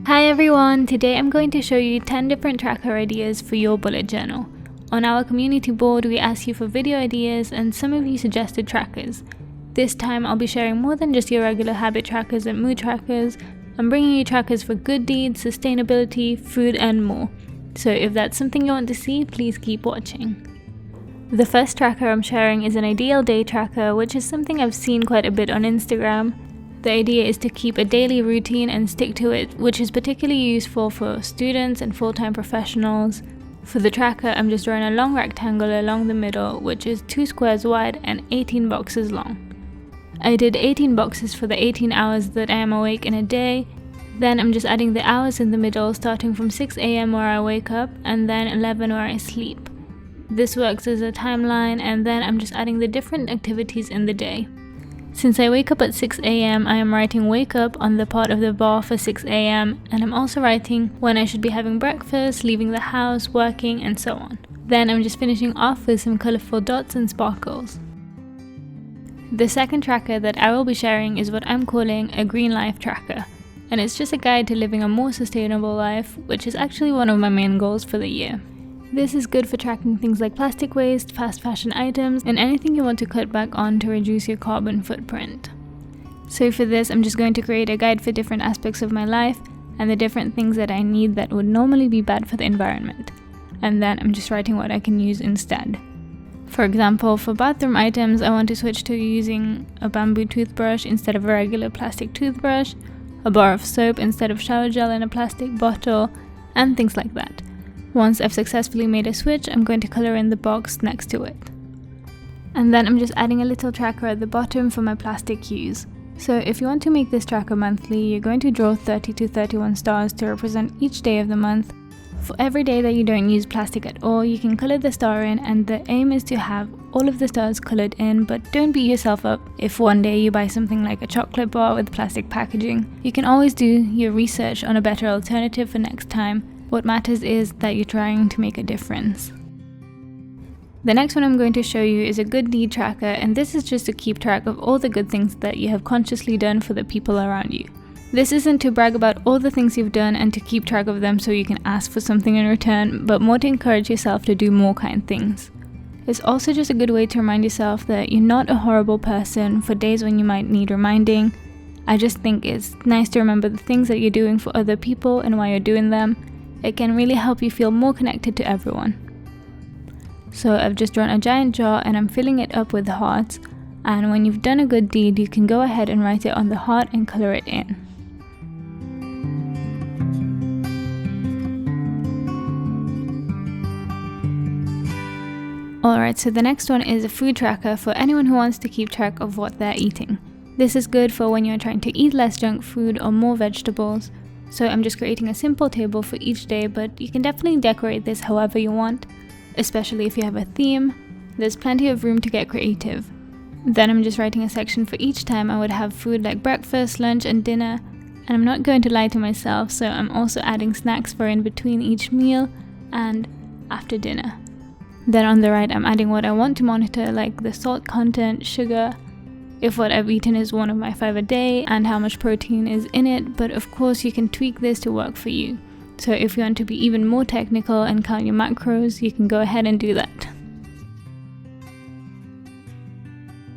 Hi everyone, today I'm going to show you 10 different tracker ideas for your bullet journal. On our community board we asked you for video ideas and some of you suggested trackers. This time I'll be sharing more than just your regular habit trackers and mood trackers. I'm bringing you trackers for good deeds, sustainability, food and more. So if that's something you want to see, please keep watching. The first tracker I'm sharing is an ideal day tracker, which is something I've seen quite a bit on Instagram. The idea is to keep a daily routine and stick to it, which is particularly useful for students and full-time professionals. For the tracker, I'm just drawing a long rectangle along the middle, which is 2 squares wide and 18 boxes long. I did 18 boxes for the 18 hours that I am awake in a day. Then I'm just adding the hours in the middle, starting from 6 AM where I wake up and then 11 where I sleep. This works as a timeline, and then I'm just adding the different activities in the day. Since I wake up at 6 AM, I am writing wake up on the part of the bar for 6 AM, and I'm also writing when I should be having breakfast, leaving the house, working, and so on. Then I'm just finishing off with some colourful dots and sparkles. The second tracker that I will be sharing is what I'm calling a green life tracker, and it's just a guide to living a more sustainable life, which is actually one of my main goals for the year. This is good for tracking things like plastic waste, fast fashion items, and anything you want to cut back on to reduce your carbon footprint. So for this, I'm just going to create a guide for different aspects of my life and the different things that I need that would normally be bad for the environment. And then I'm just writing what I can use instead. For example, for bathroom items, I want to switch to using a bamboo toothbrush instead of a regular plastic toothbrush, a bar of soap instead of shower gel in a plastic bottle, and things like that. Once I've successfully made a switch, I'm going to colour in the box next to it. And then I'm just adding a little tracker at the bottom for my plastic use. So if you want to make this tracker monthly, you're going to draw 30 to 31 stars to represent each day of the month. For every day that you don't use plastic at all, you can colour the star in, and the aim is to have all of the stars coloured in, but don't beat yourself up if one day you buy something like a chocolate bar with plastic packaging. You can always do your research on a better alternative for next time. What matters is that you're trying to make a difference. The next one I'm going to show you is a good deed tracker, and this is just to keep track of all the good things that you have consciously done for the people around you. This isn't to brag about all the things you've done and to keep track of them so you can ask for something in return, but more to encourage yourself to do more kind things. It's also just a good way to remind yourself that you're not a horrible person for days when you might need reminding. I just think it's nice to remember the things that you're doing for other people and why you're doing them. It can really help you feel more connected to everyone. So I've just drawn a giant jar and I'm filling it up with hearts, and when you've done a good deed you can go ahead and write it on the heart and colour it in. Alright, so the next one is a food tracker for anyone who wants to keep track of what they're eating. This is good for when you're trying to eat less junk food or more vegetables. So I'm just creating a simple table for each day, but you can definitely decorate this however you want, especially if you have a theme. There's plenty of room to get creative. Then I'm just writing a section for each time I would have food like breakfast, lunch and dinner, and I'm not going to lie to myself, so I'm also adding snacks for in between each meal and after dinner. Then on the right I'm adding what I want to monitor, like the salt content, sugar, if what I've eaten is 1 of my 5 a day, and how much protein is in it, but of course you can tweak this to work for you. So if you want to be even more technical and count your macros, you can go ahead and do that.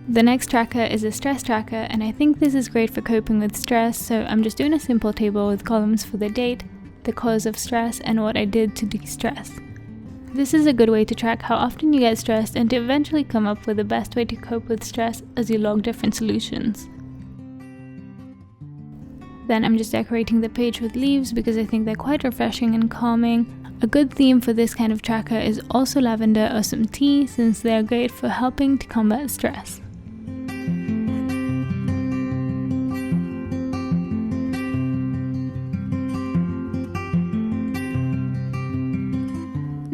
The next tracker is a stress tracker, and I think this is great for coping with stress, so I'm just doing a simple table with columns for the date, the cause of stress, and what I did to de-stress. This is a good way to track how often you get stressed and to eventually come up with the best way to cope with stress as you log different solutions. Then I'm just decorating the page with leaves because I think they're quite refreshing and calming. A good theme for this kind of tracker is also lavender or some tea, since they're great for helping to combat stress.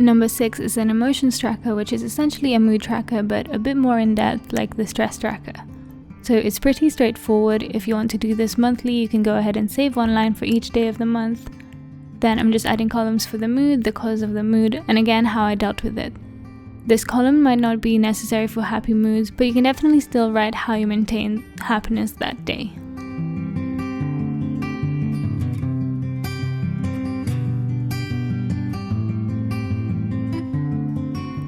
Number 6 is an emotions tracker, which is essentially a mood tracker but a bit more in depth like the stress tracker. So it's pretty straightforward. If you want to do this monthly, you can go ahead and save one line for each day of the month. Then I'm just adding columns for the mood, the cause of the mood, and again how I dealt with it. This column might not be necessary for happy moods, but you can definitely still write how you maintain happiness that day.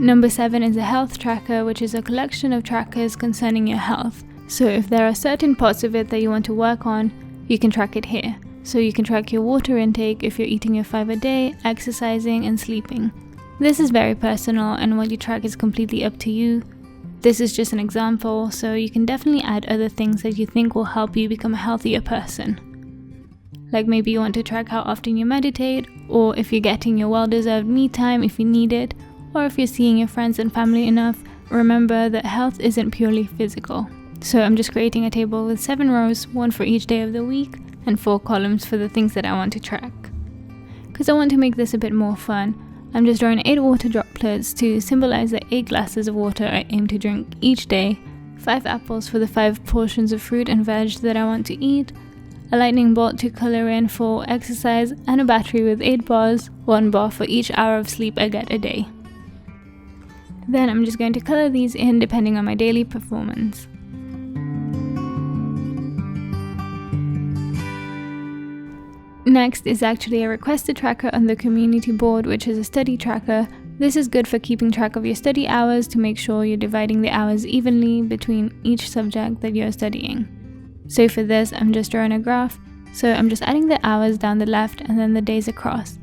Number 7 is a health tracker, which is a collection of trackers concerning your health. So if there are certain parts of it that you want to work on, you can track it here. So you can track your water intake if you're eating your 5 a day, exercising and sleeping. This is very personal, and what you track is completely up to you. This is just an example, so you can definitely add other things that you think will help you become a healthier person. Like maybe you want to track how often you meditate, or if you're getting your well-deserved me time if you need it, or if you're seeing your friends and family enough. Remember that health isn't purely physical. So I'm just creating a table with 7 rows, 1 for each day of the week, and 4 columns for the things that I want to track. Because I want to make this a bit more fun, I'm just drawing 8 water droplets to symbolize the 8 glasses of water I aim to drink each day, 5 apples for the 5 portions of fruit and veg that I want to eat, a lightning bolt to color in for exercise, and a battery with 8 bars, 1 bar for each hour of sleep I get a day. Then I'm just going to color these in depending on my daily performance. Next is actually a requested tracker on the community board, which is a study tracker. This is good for keeping track of your study hours to make sure you're dividing the hours evenly between each subject that you're studying. So for this, I'm just drawing a graph. So I'm just adding the hours down the left and then the days across,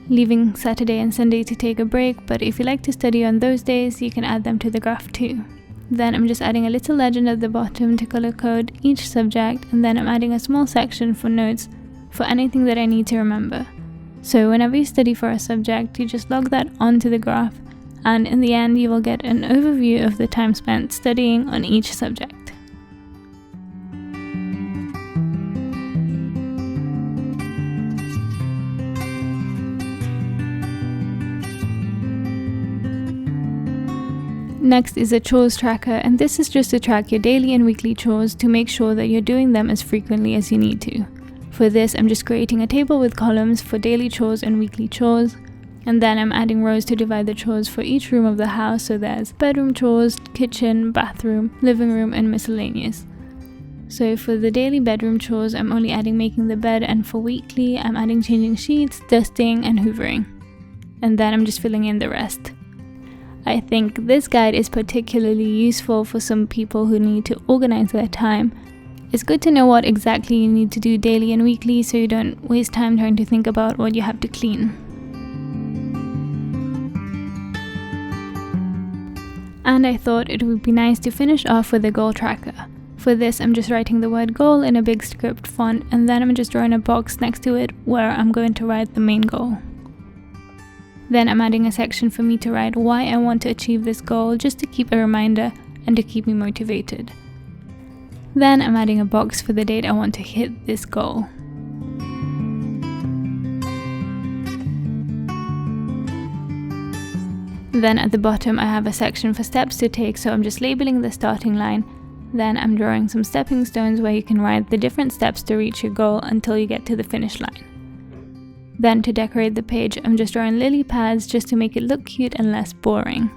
leaving Saturday and Sunday to take a break, but if you like to study on those days, you can add them to the graph too. Then I'm just adding a little legend at the bottom to color code each subject, and then I'm adding a small section for notes for anything that I need to remember. So whenever you study for a subject, you just log that onto the graph, and in the end you will get an overview of the time spent studying on each subject. Next is a chores tracker, and this is just to track your daily and weekly chores to make sure that you're doing them as frequently as you need to. For this, I'm just creating a table with columns for daily chores and weekly chores, and then I'm adding rows to divide the chores for each room of the house, so there's bedroom chores, kitchen, bathroom, living room, and miscellaneous. So for the daily bedroom chores, I'm only adding making the bed, and for weekly, I'm adding changing sheets, dusting, and hoovering. And then I'm just filling in the rest. I think this guide is particularly useful for some people who need to organize their time. It's good to know what exactly you need to do daily and weekly so you don't waste time trying to think about what you have to clean. And I thought it would be nice to finish off with a goal tracker. For this, I'm just writing the word goal in a big script font, and then I'm just drawing a box next to it where I'm going to write the main goal. Then I'm adding a section for me to write why I want to achieve this goal, just to keep a reminder and to keep me motivated. Then I'm adding a box for the date I want to hit this goal. Then at the bottom I have a section for steps to take, so I'm just labeling the starting line. Then I'm drawing some stepping stones where you can write the different steps to reach your goal until you get to the finish line. Then to decorate the page, I'm just drawing lily pads just to make it look cute and less boring.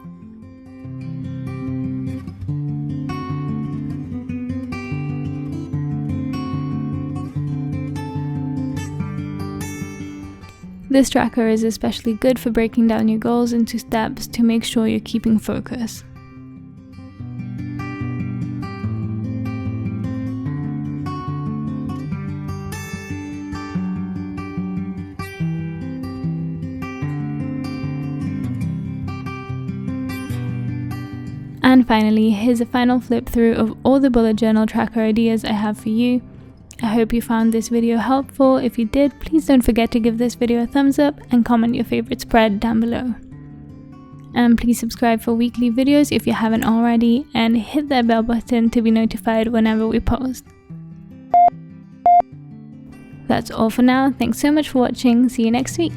This tracker is especially good for breaking down your goals into steps to make sure you're keeping focus. And finally, here's a final flip through of all the bullet journal tracker ideas I have for you. I hope you found this video helpful. If you did, please don't forget to give this video a thumbs up and comment your favorite spread down below. And please subscribe for weekly videos if you haven't already, and hit that bell button to be notified whenever we post. That's all for now. Thanks so much for watching. See you next week.